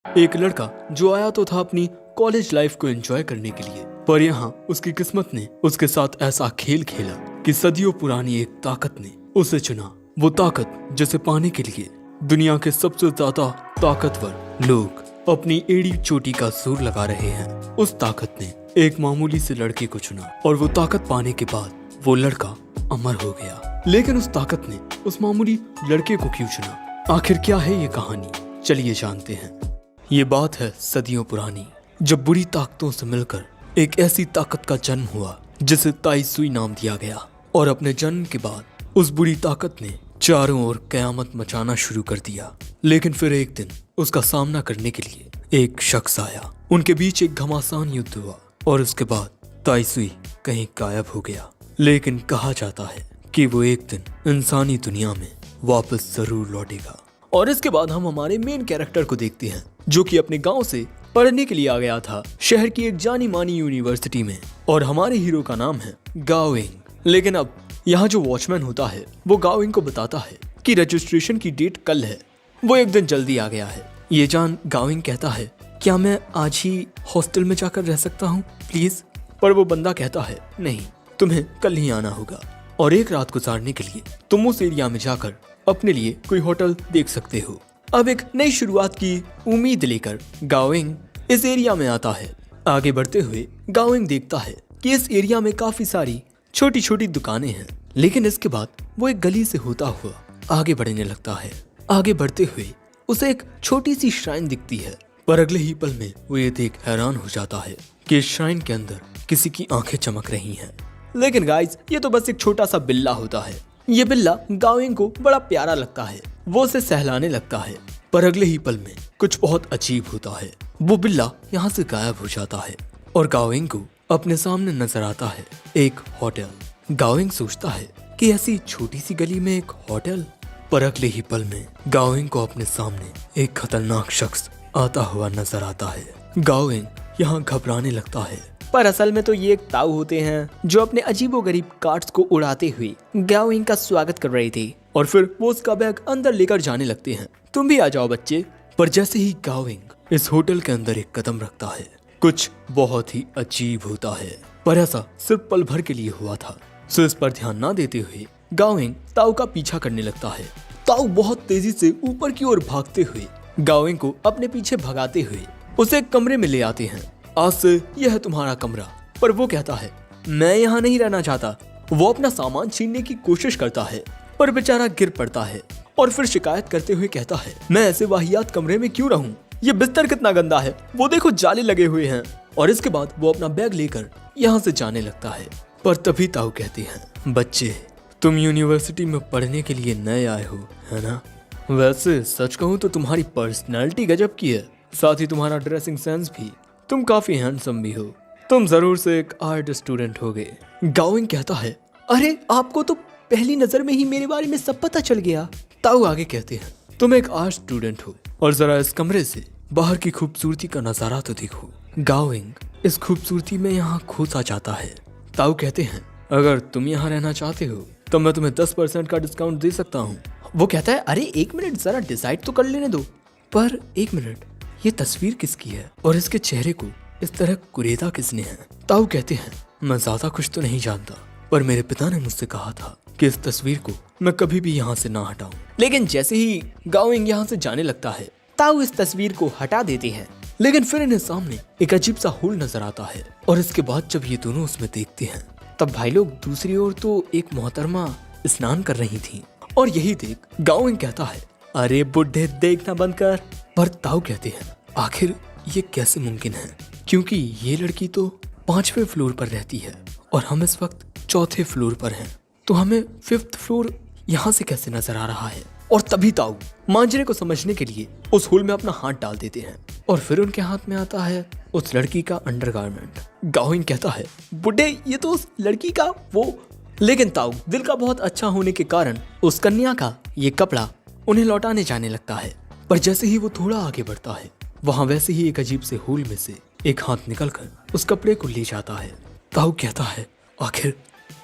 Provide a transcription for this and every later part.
एक लड़का जो आया तो था अपनी कॉलेज लाइफ को एंजॉय करने के लिए, पर यहाँ उसकी किस्मत ने उसके साथ ऐसा खेल खेला कि सदियों पुरानी एक ताकत ने उसे चुना। वो ताकत जिसे पाने के लिए दुनिया के सबसे ज्यादा ताकतवर लोग अपनी एड़ी चोटी का जोर लगा रहे हैं, उस ताकत ने एक मामूली से लड़के को चुना और वो ताकत पाने के बाद वो लड़का अमर हो गया। लेकिन उस ताकत ने उस मामूली लड़के को क्यों चुना? आखिर क्या है ये कहानी, चलिए जानते हैं। ये बात है सदियों पुरानी, जब बुरी ताकतों से मिलकर एक ऐसी ताकत का जन्म हुआ जिसे ताई सुई नाम दिया गया। और अपने जन्म के बाद उस बुरी ताकत ने चारों ओर कयामत मचाना शुरू कर दिया। लेकिन फिर एक दिन उसका सामना करने के लिए एक शख्स आया। उनके बीच एक घमासान युद्ध हुआ और उसके बाद ताई सुई कहीं गायब हो गया। लेकिन कहा जाता है कि वो एक दिन इंसानी दुनिया में वापस जरूर लौटेगा। और इसके बाद हम हमारे मेन कैरेक्टर को देखते हैं, जो कि अपने गांव से पढ़ने के लिए आ गया था शहर की एक जानी मानी यूनिवर्सिटी में। और हमारे हीरो का नाम है गाओइंग। लेकिन अब यहाँ जो वॉचमैन होता है वो गाओइंग को बताता है कि रजिस्ट्रेशन की डेट कल है। वो एक दिन जल्दी आ गया है। ये जान गाओइंग कहता है, क्या मैं आज ही हॉस्टल में जाकर रह सकता हूँ प्लीज? पर वो बंदा कहता है, नहीं, तुम्हें कल ही आना होगा और एक रात गुजारने के लिए तुम उस एरिया में जाकर अपने लिए कोई होटल देख सकते हो। अब एक नई शुरुआत की उम्मीद लेकर गाओइंग इस एरिया में आता है। आगे बढ़ते हुए गाओइंग देखता है कि इस एरिया में काफी सारी छोटी छोटी दुकानें हैं। लेकिन इसके बाद वो एक गली से होता हुआ आगे बढ़ने लगता है। आगे बढ़ते हुए उसे एक छोटी सी श्राइन दिखती है, पर अगले ही पल में वो ये देख हैरान हो जाता है कि इस श्राइन के अंदर किसी की आंखें चमक रही हैं। लेकिन गाइस, ये तो बस एक छोटा सा बिल्ला होता है। ये बिल्ला गाओइंग को बड़ा प्यारा लगता है, वो उसे सहलाने लगता है। पर अगले ही पल में कुछ बहुत अजीब होता है। वो बिल्ला यहाँ से गायब हो जाता है और गाओइंग को अपने सामने नजर आता है एक होटल। गाओइंग सोचता है कि ऐसी छोटी सी गली में एक होटल। पर अगले ही पल में गाओइंग को अपने सामने एक खतरनाक शख्स आता हुआ नजर आता है। गाओइंग यहाँ घबराने लगता है, पर असल में तो ये एक ताऊ होते हैं जो अपने अजीबोगरीब कार्ड्स को उड़ाते हुए गाओइंग का स्वागत कर रहे थे। और फिर वो उसका बैग अंदर लेकर जाने लगते हैं। तुम भी आ जाओ बच्चे। पर जैसे ही गाओइंग इस होटल के अंदर एक कदम रखता है, कुछ बहुत ही अजीब होता है। पर ऐसा सिर्फ पल भर के लिए हुआ था, सो इस पर ध्यान ना देते हुए गाओइंग ताऊ का पीछा करने लगता है। ताऊ बहुत तेजी से ऊपर की ओर भागते हुए गाओइंग को अपने पीछे भगाते हुए उसे एक कमरे में ले आते हैं। आज से यह है तुम्हारा कमरा। पर वो कहता है, मैं यहाँ नहीं रहना चाहता। वो अपना सामान छीनने की कोशिश करता है, पर बेचारा गिर पड़ता है और फिर शिकायत करते हुए कहता है, मैं ऐसे वाहियात कमरे में क्यों रहूं? ये बिस्तर कितना गंदा है, वो देखो जाले लगे हुए हैं। और इसके बाद वो अपना बैग लेकर यहाँ से जाने लगता है। पर तभी ताऊ कहती है, बच्चे, तुम यूनिवर्सिटी में पढ़ने के लिए नए आए हो, है ना? वैसे सच कहूँ तो तुम्हारी पर्सनैलिटी गजब की है, साथ ही तुम्हारा ड्रेसिंग सेंस भी। तुम काफी हैंडसम भी हो। तुम जरूर से एक आर्ट स्टूडेंट होगे। गाओइंग कहता है, अरे आपको तो पहली नजर में ही मेरे बारे में सब पता चल गया। ताऊ आगे कहते हैं, तुम एक आर्ट स्टूडेंट हो और जरा इस कमरे से बाहर की खूबसूरती का नजारा तो देखो। गाओइंग इस खूबसूरती में यहाँ खो सा जाता है। ताऊ कहते हैं, अगर तुम यहाँ रहना चाहते हो तो मैं तुम्हें 10% का डिस्काउंट दे सकता हूँ। वो कहता है, अरे एक मिनट, जरा डिसाइड तो कर लेने दो। पर एक मिनट, ये तस्वीर किसकी है और इसके चेहरे को इस तरह कुरेदा किसने है? ताऊ कहते हैं, मैं ज्यादा कुछ तो नहीं जानता, पर मेरे पिता ने मुझसे कहा था कि इस तस्वीर को मैं कभी भी यहाँ से ना हटाऊं। लेकिन जैसे ही गाओइंग यहाँ से जाने लगता है, ताऊ इस तस्वीर को हटा देते हैं। लेकिन फिर इन्हें सामने एक अजीब सा होल नजर आता है। और इसके बाद जब ये दोनों उसमें देखते हैं, तब भाई लोग दूसरी ओर तो एक मोहतरमा स्नान कर रही थी। और यही देख गाओइंग कहता है, अरे बुढ़े, देखना बंद कर। पर ताऊ कहते हैं, आखिर ये कैसे मुमकिन है, क्योंकि ये लड़की तो 5वें फ्लोर पर रहती है और हम इस वक्त 4थे फ्लोर पर हैं, तो हमें 5th फ्लोर यहाँ से कैसे नजर आ रहा है? और तभी ताऊ मांजरे को समझने के लिए उस होल में अपना हाथ डाल देते हैं और फिर उनके हाथ में आता है उस लड़की का अंडरगारमेंट। गाओइंग कहता है, बुड्ढे, ये तो उस लड़की का वो। लेकिन ताऊ दिल का बहुत अच्छा होने के कारण उस कन्या का ये कपड़ा उन्हें लौटाने जाने लगता है। पर जैसे ही वो थोड़ा आगे बढ़ता है, वहाँ वैसे ही एक अजीब से होल में से एक हाथ निकलकर उस कपड़े को ले जाता है। ताऊ कहता है, आखिर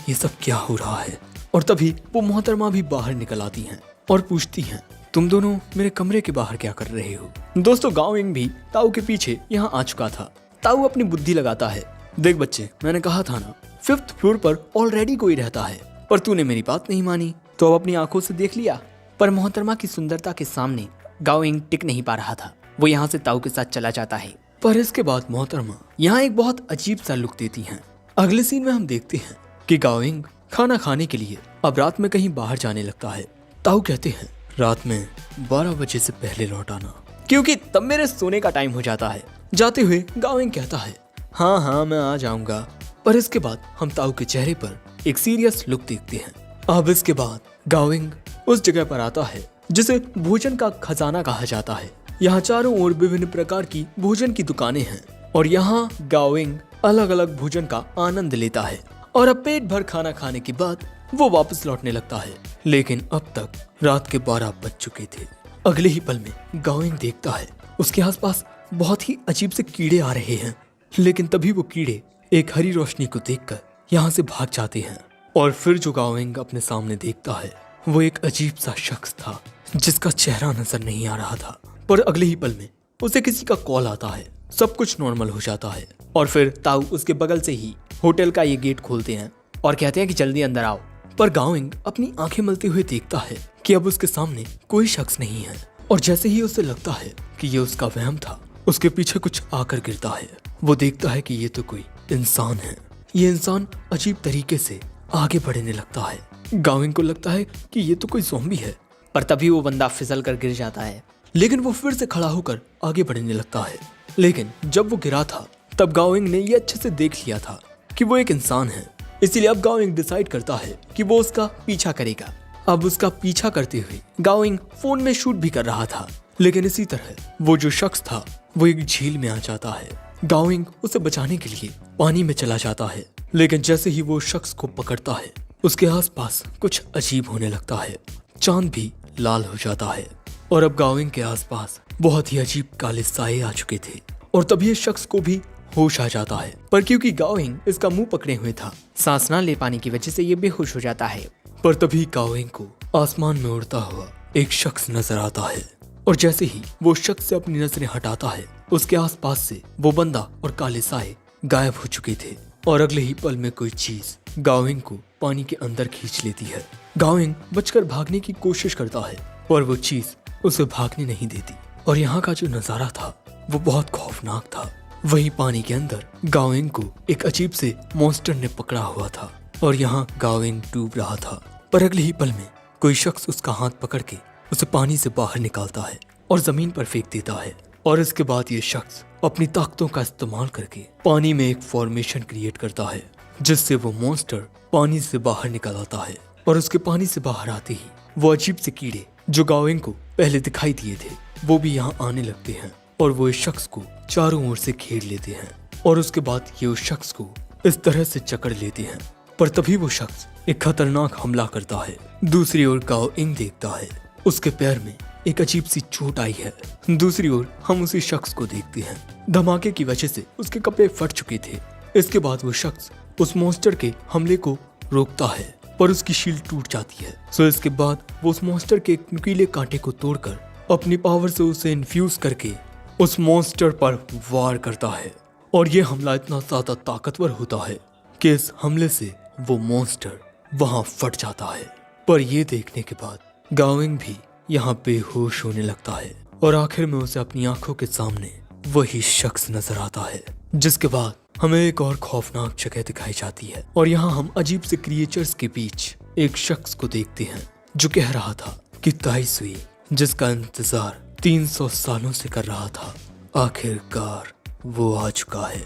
ये सब क्या हो रहा है? और तभी वो मोहतरमा भी बाहर निकल आती हैं और पूछती हैं, तुम दोनों मेरे कमरे के बाहर क्या कर रहे हो? दोस्तों गाओ इंग भी ताऊ के पीछे यहाँ आ चुका था। ताऊ अपनी बुद्धि लगाता है, देख बच्चे, मैंने कहा था ना 5th फ्लोर पर ऑलरेडी कोई रहता है, पर तूने मेरी बात नहीं मानी तो अब अपनी आंखों से देख लिया। पर मोहतरमा की सुंदरता के सामने गाओ इंग टिक नहीं पा रहा था। वो यहाँ से ताऊ के साथ चला जाता है। पर इसके बाद मोहतरमा यहाँ एक बहुत अजीब सा लुक देती हैं। अगले सीन में हम देखते हैं कि गाओ इंग खाना खाने के लिए अब रात में कहीं बाहर जाने लगता है। ताऊ कहते हैं रात में 12 बजे से पहले लौट आना, क्योंकि तब मेरे सोने का टाइम हो जाता है। जाते हुए गाओ इंग कहता है हाँ हाँ मैं आ जाऊंगा। पर इसके बाद हम ताऊ के चेहरे पर एक सीरियस लुक देखते हैं। अब इसके बाद गाओ इंग उस जगह पर आता है जिसे भोजन का खजाना कहा जाता है। यहाँ चारों ओर विभिन्न प्रकार की भोजन की दुकानें हैं और यहाँ गाओ इंग अलग अलग भोजन का आनंद लेता है और अब पेट भर खाना खाने के बाद वो वापस लौटने लगता है। लेकिन अब तक रात के 12 बज चुके थे। अगले ही पल में गाओ इंग देखता है उसके आसपास बहुत ही अजीब से कीड़े आ रहे हैं। लेकिन तभी वो कीड़े एक हरी रोशनी को देखकर यहाँ से भाग जाते हैं और फिर जो गाओ इंग अपने सामने देखता है वो एक अजीब सा शख्स था जिसका चेहरा नजर नहीं आ रहा था। पर अगले ही पल में उसे किसी का कॉल आता है, सब कुछ नॉर्मल हो जाता है और फिर ताऊ उसके बगल से ही होटल का ये गेट खोलते हैं और कहते हैं कि जल्दी अंदर आओ। पर गाओ इंग अपनी आंखें मलते हुए देखता है कि अब उसके सामने कोई शख्स नहीं है और जैसे ही उसे लगता है कि ये उसका वहम था, उसके पीछे कुछ आकर गिरता है। वो देखता है कि ये तो कोई इंसान है। ये इंसान अजीब तरीके से आगे बढ़ने लगता है। गाओ इंग को लगता है कि ये तो कोई ज़ॉम्बी है, पर तभी वो बंदा फिसल कर गिर जाता है। लेकिन वो फिर से खड़ा होकर आगे बढ़ने लगता है। लेकिन जब वो गिरा था तब गाओ इंग ने ये अच्छे से देख लिया था कि वो एक इंसान है। इसीलिए अब गाओ इंग डिसाइड करता है कि वो उसका पीछा करेगा। अब उसका पीछा करते हुए गाओ इंग फोन में शूट भी कर रहा था। लेकिन इसी तरह वो जो शख्स था वो एक झील में आ जाता है। गाओ इंग उसे बचाने के लिए पानी में चला जाता है। लेकिन जैसे ही वो शख्स को पकड़ता है उसके आसपास कुछ अजीब होने लगता है। चांद भी लाल हो जाता है और अब गाओ इंग के आसपास बहुत ही अजीब काले साए आ चुके थे और तभी इस शख्स को भी होश आ जाता है। पर क्योंकि गाओ इंग इसका मुंह पकड़े हुए था, सांस ना ले पाने की वजह से ये बेहोश हो जाता है। पर तभी गाओ इंग को आसमान में उड़ता हुआ एक शख्स नजर आता है और जैसे ही वो शख्स से अपनी नजरें हटाता है उसके आसपास से वो बंदा और काले साए गायब हो चुके थे और अगले ही पल में कोई चीज गाओ इंग को पानी के अंदर खींच लेती है। गाओ इंग बचकर भागने की कोशिश करता है पर वो चीज उसे भागने नहीं देती और यहाँ का जो नजारा था वो बहुत खौफनाक था। वही पानी के अंदर गाओ इंग को एक अजीब से मॉन्स्टर ने पकड़ा हुआ था और यहाँ गाओ इंग डूब रहा था। पर अगले ही पल में कोई शख्स उसका हाथ पकड़ के उसे पानी से बाहर निकालता है और जमीन पर फेंक देता है और इसके बाद ये शख्स अपनी ताकतों का इस्तेमाल करके पानी में एक फॉर्मेशन क्रिएट करता है जिससे वो मॉन्स्टर पानी से बाहर निकल आता है और उसके पानी से बाहर आते ही वो अजीब से कीड़े जो गाओ इंग को पहले दिखाई दिए थे वो भी यहाँ आने लगते हैं और वो इस शख्स को चारों ओर से घेर लेते हैं और उसके बाद ये उस शख्स को इस तरह से जकड़ लेते हैं। पर तभी वो शख्स एक खतरनाक हमला करता है। दूसरी ओर गाओ इंग देखता है उसके पैर में एक अजीब सी चोट आई है। दूसरी ओर हम उसी शख्स को देखते हैं, धमाके की वजह से उसके कपड़े फट चुके थे। इसके बाद वो शख्स उस मॉन्स्टर के हमले को रोकता है पर उसकी शील्ड टूट जाती है। सो इसके बाद वो उस मॉन्स्टर के एक नुकीले कांटे को तोड़कर अपनी पावर से उसे इन्फ्यूज करके उस मॉन्स्टर पर वार करता है और ये हमला इतना ज्यादा ताकतवर होता है कि इस हमले से वो मॉन्स्टर वहां फट जाता है। पर ये देखने के बाद गाओ इंग भी यहाँ बेहोश होने लगता है और आखिर में उसे अपनी आंखों के सामने वही शख्स नजर आता है। जिसके बाद हमें एक और खौफनाक जगह दिखाई जाती है और यहाँ हम अजीब से क्रिएचर्स के बीच एक शख्स को देखते हैं जो कह रहा था कि ताई सुई जिसका इंतजार 300 सालों से कर रहा था आखिरकार वो आ चुका है।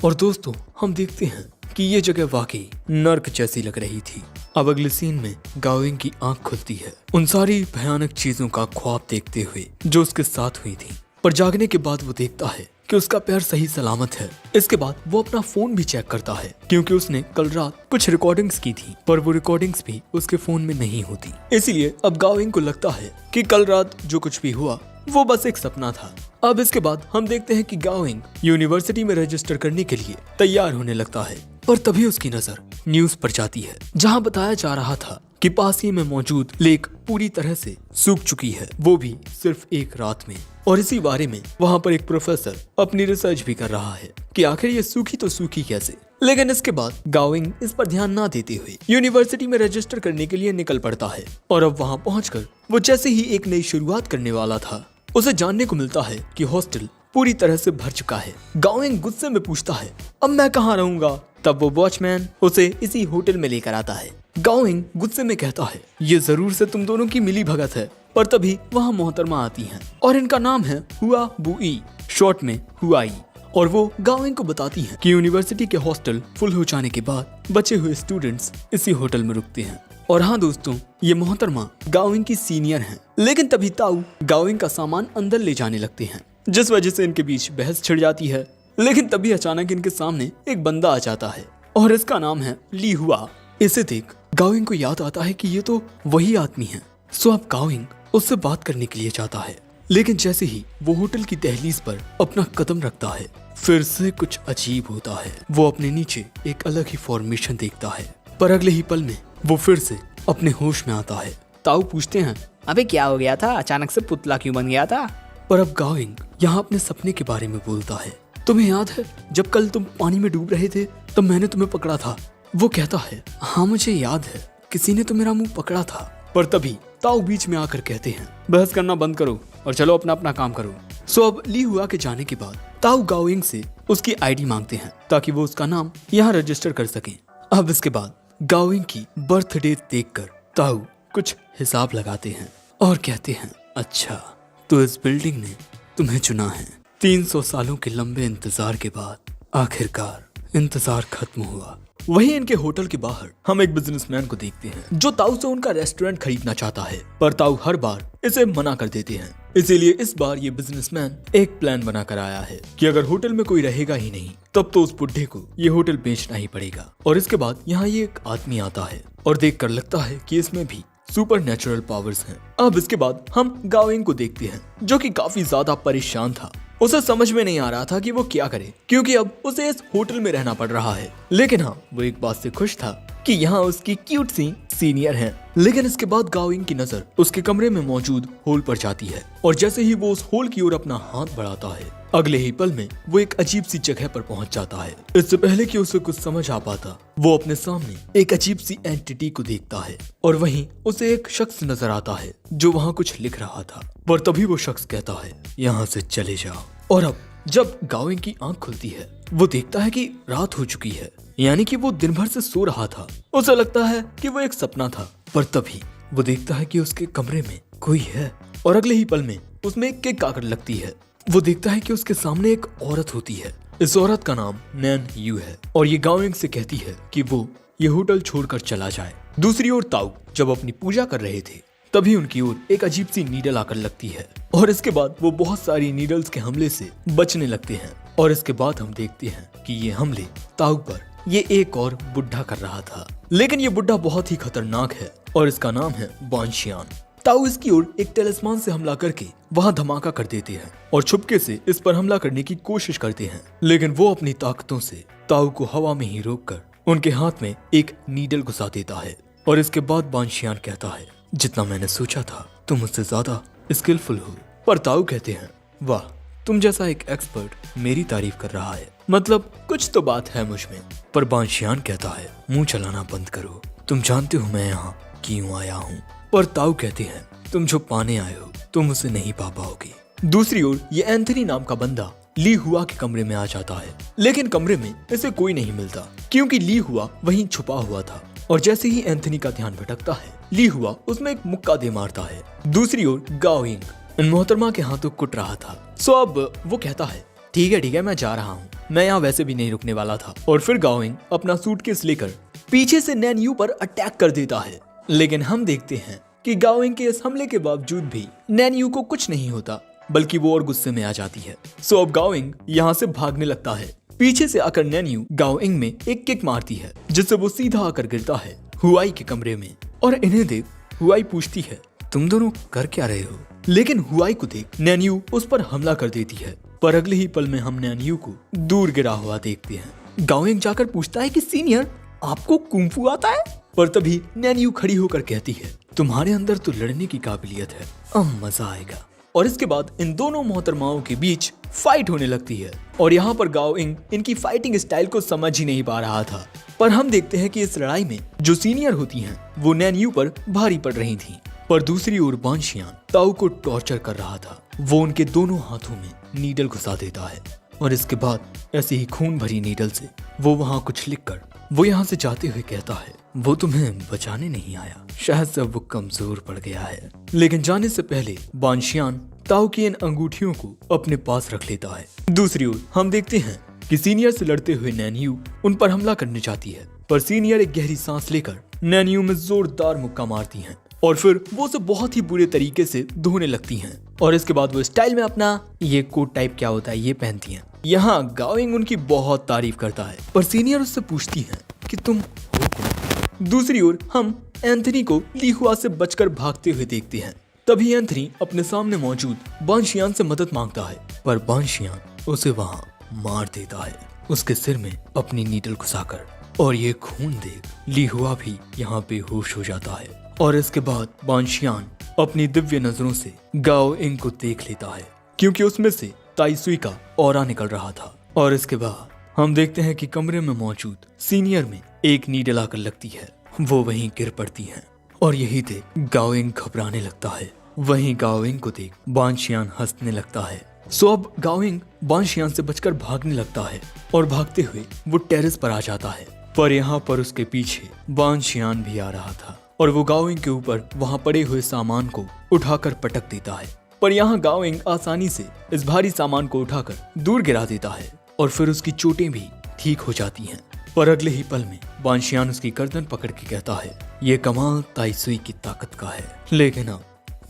और दोस्तों हम देखते हैं कि ये जगह वाकई नर्क जैसी लग रही थी। अब अगले सीन में गाओ इंग की आंख खुलती है उन सारी भयानक चीजों का ख्वाब देखते हुए जो उसके साथ हुई थी। पर जागने के बाद वो देखता है कि उसका पैर सही सलामत है। इसके बाद वो अपना फोन भी चेक करता है क्योंकि उसने कल रात कुछ रिकॉर्डिंग्स की थी पर वो रिकॉर्डिंग्स भी उसके फोन में नहीं होती। इसीलिए अब गाओ इंग को लगता है कि कल रात जो कुछ भी हुआ वो बस एक सपना था। अब इसके बाद हम देखते हैं कि गाओ इंग यूनिवर्सिटी में रजिस्टर करने के लिए तैयार होने लगता है। पर तभी उसकी नजर न्यूज पर जाती है जहां बताया जा रहा था कि पास ही में मौजूद लेक पूरी तरह से सूख चुकी है, वो भी सिर्फ एक रात में। और इसी बारे में वहाँ पर एक प्रोफेसर अपनी रिसर्च भी कर रहा है कि आखिर ये सूखी तो सूखी कैसे। लेकिन इसके बाद गाविंग इस पर ध्यान ना देते हुए यूनिवर्सिटी में रजिस्टर करने के लिए निकल पड़ता है। और अब वहाँ पहुंचकर वो जैसे ही एक नई शुरुआत करने वाला था, उसे जानने को मिलता है कि हॉस्टल पूरी तरह से भर चुका है। गाविंग गुस्से में पूछता है, अब मैं कहाँ रहूंगा? तब वो वॉचमैन उसे इसी होटल में लेकर आता है। गाविंग गुस्से में कहता है, ये जरूर से तुम दोनों की मिली भगत है। पर तभी वहाँ मोहतरमा आती हैं और इनका नाम है हुआ बुई, शॉर्ट में हुआई। और वो गाविंग को बताती हैं कि यूनिवर्सिटी के हॉस्टल फुल हो जाने के बाद बचे हुए स्टूडेंट्स इसी होटल में रुकते हैं। और हाँ दोस्तों, ये मोहतरमा गाविंग की सीनियर हैं। लेकिन तभी ताऊ गाविंग का सामान अंदर ले जाने लगते हैं, जिस वजह से इनके बीच बहस छिड़ जाती है। लेकिन तभी अचानक इनके सामने एक बंदा आ जाता है और इसका नाम है ली हुआ। इसे देख गाविंग को याद आता है कि ये तो वही आदमी है। सो अब गाविंग उससे बात करने के लिए जाता है। लेकिन जैसे ही वो होटल की दहलीज पर अपना कदम रखता है, फिर से कुछ अजीब होता है। वो अपने नीचे एक अलग ही फॉर्मेशन देखता है, पर अगले ही पल में वो फिर से अपने होश में आता है। ताऊ पूछते हैं, अबे क्या हो गया था? अचानक से पुतला क्यों बन गया था? पर अब गाविंग यहाँ अपने सपने के बारे में बोलता है। तुम्हें याद है जब कल तुम पानी में डूब रहे थे तब मैंने तुम्हें पकड़ा था? वो कहता है, हाँ मुझे याद है, किसी ने तो मेरा मुंह पकड़ा था। पर तभी ताऊ बीच में आकर कहते हैं, बहस करना बंद करो और चलो अपना अपना काम करो। सो अब ली हुआ के जाने के बाद ताऊ गाविंग से उसकी आईडी मांगते हैं ताकि वो उसका नाम यहाँ रजिस्टर कर सकें। अब इसके बाद गाविंग की बर्थ डेट देखकर ताऊ कुछ हिसाब लगाते हैं और कहते हैं, अच्छा तो इस बिल्डिंग ने तुम्हें चुना है। 300 सालों के लंबे इंतजार के बाद आखिरकार इंतजार खत्म हुआ। वहीं इनके होटल के बाहर हम एक बिजनेसमैन को देखते हैं जो ताऊ से उनका रेस्टोरेंट खरीदना चाहता है, पर ताऊ हर बार इसे मना कर देते हैं। इसीलिए इस बार ये बिजनेसमैन एक प्लान बनाकर आया है कि अगर होटल में कोई रहेगा ही नहीं तब तो उस बुड्ढे को ये होटल बेचना ही पड़ेगा। और इसके बाद यहाँ ये एक आदमी आता है और देखकर लगता है कि इसमें भी सुपर नेचुरल पावर्स हैं। अब इसके बाद हम गाविंग को देखते हैं जो कि काफी ज्यादा परेशान था। उसे समझ में नहीं आ रहा था कि वो क्या करे, क्योंकि अब उसे इस होटल में रहना पड़ रहा है। लेकिन हाँ, वो एक बात से खुश था कि यहाँ उसकी क्यूट सी सीनियर हैं। लेकिन इसके बाद गाविंग की नजर उसके कमरे में मौजूद होल पर जाती है और जैसे ही वो उस होल की ओर अपना हाथ बढ़ाता है, अगले ही पल में वो एक अजीब सी जगह पर पहुंच जाता है। इससे पहले कि उसे कुछ समझ आ पाता, वो अपने सामने एक अजीब सी एंटिटी को देखता है और वहीं उसे एक शख्स नजर आता है जो वहाँ कुछ लिख रहा था। पर तभी वो शख्स कहता है, यहाँ से चले जाओ। और अब जब गाविंग की आंख खुलती है, वो देखता है कि रात हो चुकी है, यानी कि वो दिन भर से सो रहा था। उसे लगता है कि वो एक सपना था, पर तभी वो देखता है कि उसके कमरे में कोई है और अगले ही पल में उसमें एक किक आकर लगती है। वो देखता है कि उसके सामने एक औरत होती है। इस औरत का नाम नैन यू है और ये गाविंग से कहती है कि वो ये होटल छोड़कर चला जाए। दूसरी ओर ताऊ जब अपनी पूजा कर रहे थे, तभी उनकी ओर एक अजीब सी नीडल आकर लगती है और इसके बाद वो बहुत सारी नीडल्स के हमले से बचने लगते हैं। और इसके बाद हम देखते हैं कि ये हमले ताऊ पर ये एक और बुढ़ा कर रहा था। लेकिन ये बुढ़ा बहुत ही खतरनाक है और इसका नाम है बांशियान। ताऊ इसकी ओर एक टेलिस्मान से हमला करके वहाँ धमाका कर देते हैं और छुपके से इस पर हमला करने की कोशिश करते हैं। लेकिन वो अपनी ताकतों से ताऊ को हवा में ही रोककर उनके हाथ में एक नीडल घुसा देता है। और इसके बाद बांशियान कहता है, जितना मैंने सोचा था तुम मुझसे ज्यादा स्किलफुल हो। पर ताऊ कहते हैं, वाह, तुम जैसा एक एक्सपर्ट मेरी तारीफ कर रहा है, मतलब कुछ तो बात है मुझ में। पर बांशियान कहता है, मुंह चलाना बंद करो, तुम जानते हो मैं यहाँ क्यों आया हूँ। पर ताऊ कहते हैं, तुम जो पाने आए हो तुम उसे नहीं पा पाओगे। दूसरी ओर ये एंथनी नाम का बंदा ली हुआ के कमरे में आ जाता है, लेकिन कमरे में इसे कोई नहीं मिलता क्योंकि ली हुआ वहीं छुपा हुआ था। और जैसे ही एंथनी का ध्यान भटकता है, ली हुआ उसमें एक मुक्का दे मारता है। दूसरी ओर गाविंग इन मोहतरमा के हाथों कुट रहा था। सो अब वो कहता है, ठीक है मैं जा रहा हूँ, मैं यहाँ वैसे भी नहीं रुकने वाला था। और फिर गाविंग अपना सूटकेस लेकर पीछे से नैन यू पर अटैक कर देता है। लेकिन हम देखते हैं कि गाविंग के इस हमले के बावजूद भी नैन यू को कुछ नहीं होता, बल्कि वो और गुस्से में आ जाती है। सो अब गाविंग यहाँ से भागने लगता है। पीछे से आकर नैन यू गाविंग में एक किक मारती है, जिससे वो सीधा आकर गिरता है हुआई के कमरे में। और इन्हें देख हुआई पूछती है, तुम दोनों कर क्या रहे हो? लेकिन हुआई को देख नैन यू उस पर हमला कर देती है। पर अगले ही पल में हम नैन यू को दूर गिरा हुआ देखते हैं। गाविंग जाकर पूछता है कि सीनियर आपको कुंफू आता है? पर तभी नैन्यू खड़ी होकर कहती है, तुम्हारे अंदर तो लड़ने की काबिलियत है, अब मजा आएगा। और इसके बाद इन दोनों मोहतरमाओं के बीच फाइट होने लगती है और यहाँ पर गाओ इंग इनकी फाइटिंग स्टाइल को समझ ही नहीं पा रहा था। पर हम देखते हैं कि इस लड़ाई में जो सीनियर होती हैं वो नैन्यू पर भारी पड़ रही थीं। पर दूसरी ओर बानशियान ताऊ को टॉर्चर कर रहा था। वो उनके दोनों हाथों में नीडल घुसा देता है और इसके बाद ऐसी ही खून भरी नीडल से वो वहाँ कुछ लिखकर वो यहाँ से जाते हुए कहता है, वो तुम्हें बचाने नहीं आया, शायद से वो कमजोर पड़ गया है। लेकिन जाने से पहले बानशियान ताऊ की इन अंगूठियों को अपने पास रख लेता है। दूसरी ओर हम देखते हैं कि सीनियर से लड़ते हुए नैन्यू उन पर हमला करने जाती है, पर सीनियर एक गहरी सांस लेकर नैन्यू में जोरदार मुक्का मारती हैं और फिर वो उसे बहुत ही बुरे तरीके से धोने लगती हैं। और इसके बाद वो स्टाइल में अपना ये कोट टाइप क्या होता है ये पहनती हैं। यहाँ गाओ इंग उनकी बहुत तारीफ करता है, पर सीनियर उससे पूछती है कि तुम हो कौन। दूसरी ओर हम एंथनी को ली हुआ से बचकर भागते हुए देखते हैं। तभी एंथनी अपने सामने मौजूद बानशियान से मदद मांगता है, पर बानशियान उसे वहाँ मार देता है, उसके सिर में अपनी नीडल घुसाकर। और ये खून देख ली हुआ भी यहाँ पे होश हो जाता है। और इसके बाद बानशियान अपनी दिव्य नजरों से गाओ इंग को देख लेता है, क्योंकि उसमें से ताइसुई का ऑरा निकल रहा था। और इसके बाद हम देखते हैं कि कमरे में मौजूद सीनियर में एक नीडल आकर लगती है, वो वहीं गिर पड़ती है। और यही देख गाओ इंग घबराने लगता है। वहीं गाओ इंग को देख बानशियान हंसने लगता है। सो अब गाओ इंग बानशियान से बचकर भागने लगता है और भागते हुए वो टेरेस पर आ जाता है। पर यहाँ पर उसके पीछे बानशियान भी आ रहा था और वो गाओ इंग के ऊपर वहाँ पड़े हुए सामान को उठाकर पटक देता है। पर यहाँ गाओ इंग आसानी से इस भारी सामान को उठाकर दूर गिरा देता है और फिर उसकी चोटें भी ठीक हो जाती हैं। पर अगले ही पल में बानशियान उसकी गर्दन पकड़ के कहता है, ये कमाल ताइसुई की ताकत का है, लेकिन अब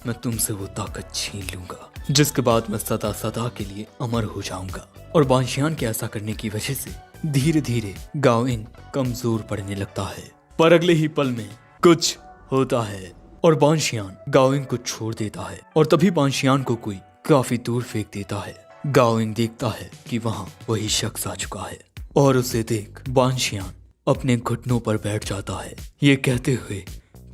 मैं तुमसे वो ताकत छीन लूंगा, जिसके बाद मैं सदा सदा के लिए अमर हो जाऊंगा। और बानशियान के ऐसा करने की वजह से धीरे धीरे गाओ इंग कमजोर पड़ने लगता है। पर अगले ही पल में कुछ होता है और बानशियान गाओ इंग को छोड़ देता है और तभी बानशियान को कोई काफी दूर फेंक देता है। गाओ इंग देखता है कि वहाँ वही शख्स आ चुका है और उसे देख बानशियान अपने घुटनों पर बैठ जाता है, ये कहते हुए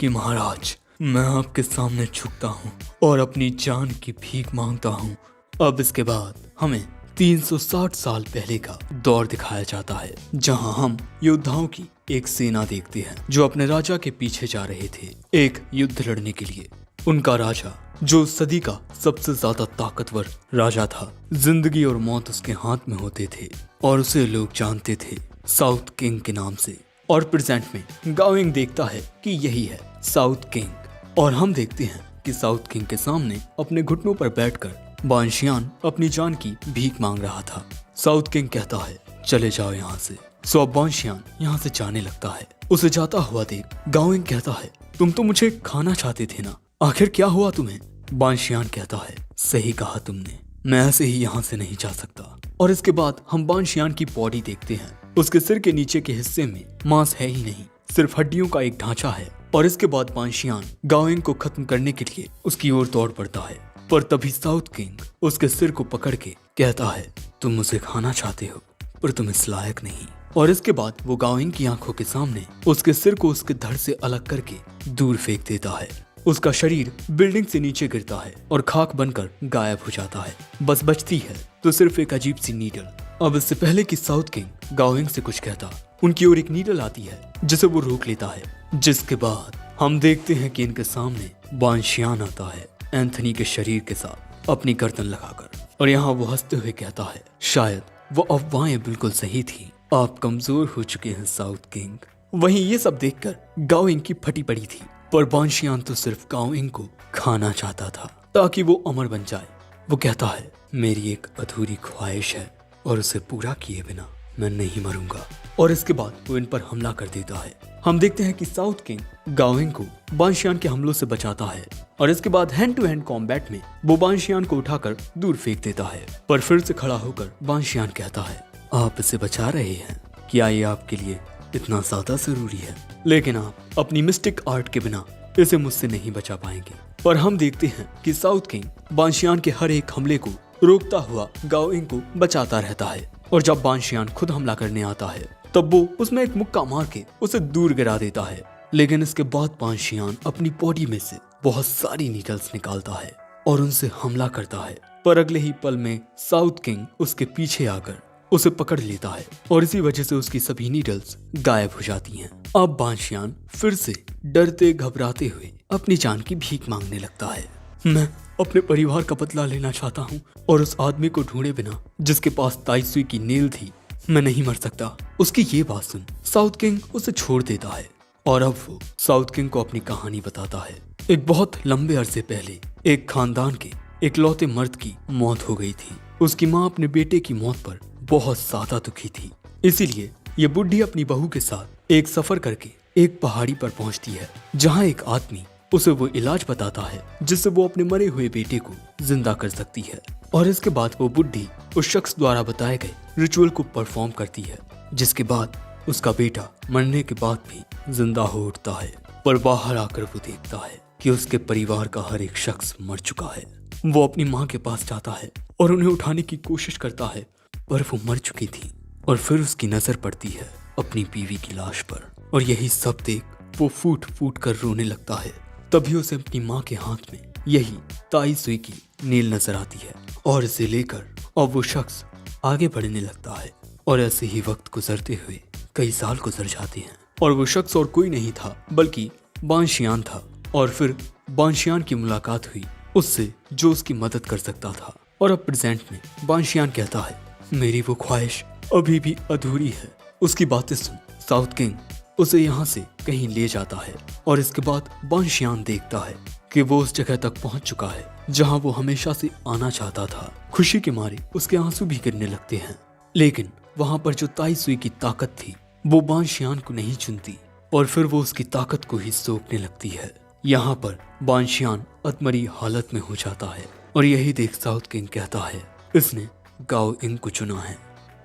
कि महाराज, मैं आपके सामने झुकता हूँ और अपनी जान की भीख मांगता हूँ। अब इसके बाद हमें 360 साल पहले का दौर दिखाया जाता है, जहां हम योद्धाओं की एक सेना देखते हैं जो अपने राजा के पीछे जा रहे थे एक युद्ध लड़ने के लिए। उनका राजा, जो सदी का सबसे ज्यादा ताकतवर राजा था, जिंदगी और मौत उसके हाथ में होते थे और उसे लोग जानते थे साउथ किंग के नाम से। और प्रेजेंट में गाओ इंग देखता है कि यही है साउथ किंग और हम देखते हैं कि साउथ किंग के सामने अपने घुटनों पर बैठकर बानशियान अपनी जान की भीख मांग रहा था। साउथ किंग कहता है, चले जाओ यहाँ से। सो अब बानशियान यहाँ से जाने लगता है। उसे जाता हुआ देख गाओ इंग कहता है, तुम तो मुझे खाना चाहते थे ना, आखिर क्या हुआ तुम्हें? बानशियान कहता है, सही कहा तुमने, मैं ऐसे ही यहाँ से नहीं जा सकता। और इसके बाद हम बानशियान की बॉडी देखते हैं। उसके सिर के नीचे के हिस्से में मांस है ही नहीं, सिर्फ हड्डियों का एक ढांचा है। और इसके बाद बानशियान गाओ इंग को खत्म करने के लिए उसकी ओर दौड़ पड़ता है। पर तभी साउथ किंग उसके सिर को पकड़ के कहता है, तुम मुझे खाना चाहते हो पर तुम इस लायक नहीं। और इसके बाद वो गाओ इंग की आंखों के सामने उसके सिर को उसके धड़ से अलग करके दूर फेंक देता है। उसका शरीर बिल्डिंग से नीचे गिरता है और खाक बनकर गायब हो जाता है। बस बचती है तो सिर्फ एक अजीब सी नीडल। अब इससे पहले कि साउथ किंग गाओ इंग से कुछ कहता, उनकी ओर एक नीडल आती है जिसे वो रोक लेता है। जिसके बाद हम देखते हैं कि इनके सामने बानशियान आता है एंथनी के शरीर के साथ अपनी गर्दन लगाकर। और यहाँ वो हंसते हुए कहता है, शायद वो अफवाहें बिल्कुल सही थी, आप कमजोर हो चुके हैं साउथ किंग। वहीं ये सब देखकर गाओ इंग की फटी पड़ी थी, पर बानशियान तो सिर्फ गाओ इंग को खाना चाहता था ताकि वो अमर बन जाए। वो कहता है, मेरी एक अधूरी ख्वाहिश है और उसे पूरा किए बिना मैं नहीं मरूंगा। और इसके बाद वो इन पर हमला कर देता है। हम देखते हैं कि साउथ किंग गाओ इंग को बानशियान के हमलों से बचाता है और इसके बाद हैंड टू हैंड कॉम्बैट में वो बानशियान को उठाकर दूर फेंक देता है। पर फिर से खड़ा होकर बानशियान कहता है, आप इसे बचा रहे हैं, क्या ये आपके लिए इतना ज्यादा जरूरी है? लेकिन आप अपनी मिस्टिक आर्ट के बिना इसे मुझसे नहीं बचा पाएंगे। पर हम देखते हैं कि साउथ किंग बानशियान के हर एक हमले को रोकता हुआ गाओ इंग को बचाता रहता है। और जब बानशियान खुद हमला करने आता है तब वो उसमें एक मुक्का मार के उसे दूर गिरा देता है। लेकिन इसके बाद बांशियान अपनी बॉडी में से बहुत सारी नीडल्स निकालता है और उनसे हमला करता है। पर अगले ही पल में साउथ किंग उसके पीछे आकर उसे पकड़ लेता है और इसी वजह से उसकी सभी नीडल्स गायब हो जाती हैं। अब बांशियान फिर से डरते घबराते हुए अपनी जान की भीख मांगने लगता है। मैं अपने परिवार का बदला लेना चाहता हूँ और उस आदमी को ढूंढे बिना जिसके पास ताइसुई की नील थी मैं नहीं मर सकता। उसकी ये बात सुन साउथ किंग उसे छोड़ देता है और अब वो साउथ किंग को अपनी कहानी बताता है। एक बहुत लंबे अरसे पहले एक खानदान के इकलौते मर्द की मौत हो गई थी। उसकी माँ अपने बेटे की मौत पर बहुत ज्यादा दुखी थी, इसीलिए ये बुढ़ी अपनी बहू के साथ एक सफर करके एक पहाड़ी पर पहुंचती है जहां एक आदमी उसे वो इलाज बताता है जिससे वो अपने मरे हुए बेटे को जिंदा कर सकती है। और इसके बाद वो बुढ़ी उस शख्स द्वारा बताए गए रिचुअल को परफॉर्म करती है, जिसके बाद उसका बेटा मरने के बाद भी जिंदा हो उठता है। पर बाहर आकर वो देखता है कि उसके परिवार का हर एक शख्स मर चुका है। वो अपनी माँ के पास जाता है और उन्हें उठाने की कोशिश करता है, पर वो मर चुकी थी। और फिर उसकी नजर पड़ती है अपनी बीवी की लाश पर और यही सब देख वो फूट फूट कर रोने लगता है। तभी उसे अपनी माँ के हाथ में यही ताइसुई की नील नजर आती है और इसे लेकर अब वो शख्स आगे बढ़ने लगता है। और ऐसे ही वक्त गुजरते हुए कई साल गुजर जाते हैं और वो शख्स और कोई नहीं था बल्कि बांशियान था। और फिर बांशियान की मुलाकात हुई उससे जो उसकी मदद कर सकता था। और अब प्रेजेंट में बांशियान कहता है मेरी वो ख्वाहिश अभी भी अधूरी है। उसकी बातें सुन साउथ किंग उसे यहाँ से कहीं ले जाता है और इसके बाद बांशियान देखता है कि वो उस जगह तक पहुंच चुका है जहां वो हमेशा से आना चाहता था। खुशी के मारे उसके आंसू भी गिरने लगते हैं, लेकिन वहां पर जो ताइसुई की ताकत थी वो बांशियान को नहीं चुनती और फिर वो उसकी ताकत को ही सोखने लगती है। यहाँ पर बांशियान अधमरी हालत में हो जाता है और यही देख साउथ किंग कहता है इसने गाओ इंग को चुना है,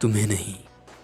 तुम्हें नहीं,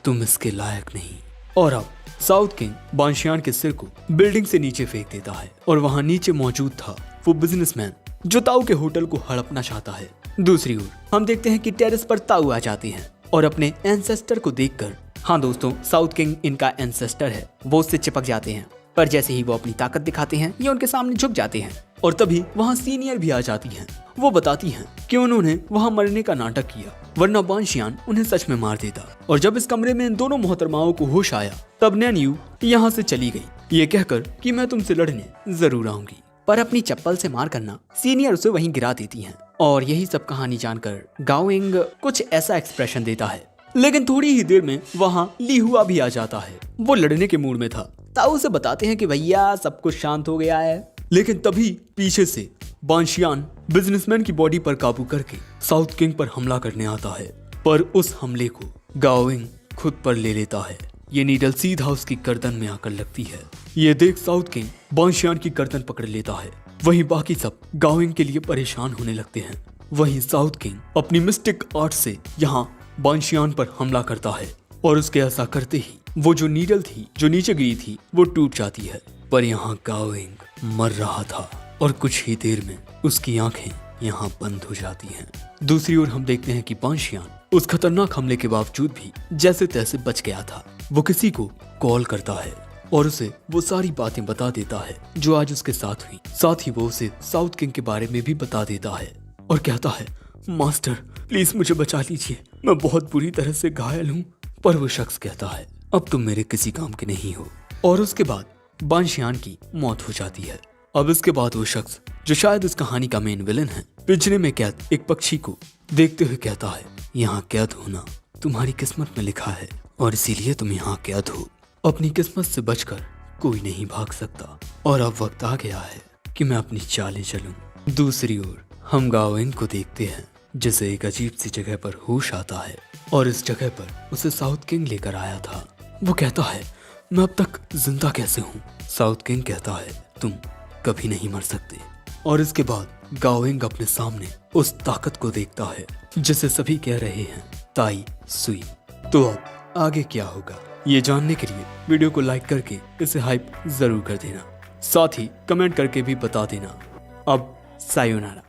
तुम इसके लायक नहीं। और अब साउथ किंग बांशियान के सिर को बिल्डिंग से नीचे फेंक देता है और वहां नीचे मौजूद था वो बिजनेसमैन जो ताऊ के होटल को हड़पना चाहता है। दूसरी ओर हम देखते हैं कि टेरेस पर ताऊ आ जाते हैं और अपने एंसेस्टर को देखकर, हाँ दोस्तों साउथ किंग इनका एंसेस्टर है, वो उससे चिपक जाते हैं। पर जैसे ही वो अपनी ताकत दिखाते हैं ये उनके सामने झुक जाते हैं और तभी वहाँ सीनियर भी आ जाती हैं। वो बताती हैं कि उन्होंने वहाँ मरने का नाटक किया वरना बांशियान उन्हें सच में मार देता। और जब इस कमरे में इन दोनों मोहतरमाओं को होश आया तब नैन्यू यहाँ से चली गई ये कहकर कि मैं तुमसे लड़ने जरूर आऊंगी। पर अपनी चप्पल से मार करना सीनियर उसे वहीं गिरा देती हैं। और यही सब कहानी जानकर गाओ इंग कुछ ऐसा एक्सप्रेशन देता है। लेकिन थोड़ी ही देर में वहाँ ली हुआ भी आ जाता है। वो लड़ने के मूड में था। ताऊ से बताते हैं कि भैया सब कुछ शांत हो गया है। लेकिन तभी पीछे से बांशियान बिजनेसमैन की बॉडी पर काबू करके साउथ किंग पर हमला करने आता है, पर उस हमले को गाओ इंग खुद पर ले लेता है। ये नीडल सीधा उसकी गर्दन में आकर लगती है। ये देख साउथ किंग बांशियान की गर्दन पकड़ लेता है। वहीं बाकी सब गाओ इंग के लिए परेशान होने लगते हैं। वहीं साउथ किंग अपनी मिस्टिक आर्ट से यहाँ बांशियान पर हमला करता है और उसके ऐसा करते ही वो जो नीडल थी जो नीचे गिरी थी वो टूट जाती है। पर यहाँ गाओ इंग मर रहा था और कुछ ही देर में उसकी आंखें यहाँ बंद हो जाती हैं। दूसरी ओर हम देखते हैं कि बांशियान उस खतरनाक हमले के बावजूद भी जैसे तैसे बच गया था। वो किसी को कॉल करता है और उसे वो सारी बातें बता देता है जो आज उसके साथ हुई। साथ ही वो उसे साउथ किंग के बारे में भी बता देता है और कहता है मास्टर प्लीज मुझे बचा लीजिए, मैं बहुत बुरी तरह से घायल हूँ। पर वो शख्स कहता है अब तुम मेरे किसी काम के नहीं हो। और उसके बाद बांशियान की मौत हो जाती है। अब इसके बाद वो शख्स जो शायद इस कहानी का मेन विलन है पिंजरे में कैद एक पक्षी को देखते हुए कहता है यहाँ कैद होना तुम्हारी किस्मत में लिखा है और इसीलिए तुम यहाँ कैद हो। अपनी किस्मत से बचकर कोई नहीं भाग सकता और अब वक्त आ गया है कि मैं अपनी चालें चलूं। दूसरी ओर हम गाओ इंग को देखते हैं जिसे एक अजीब सी जगह पर होश आता है और इस जगह पर उसे साउथ किंग लेकर आया था। वो कहता है मैं अब तक जिंदा कैसे हूँ। साउथ किंग कहता है तुम कभी नहीं मर सकते। और इसके बाद गाओ इंग अपने सामने उस ताकत को देखता है जिसे सभी कह रहे हैं ताई सुई। तो अब आगे क्या होगा ये जानने के लिए वीडियो को लाइक करके इसे हाइप जरूर कर देना, साथ ही कमेंट करके भी बता देना। अब सायोनारा।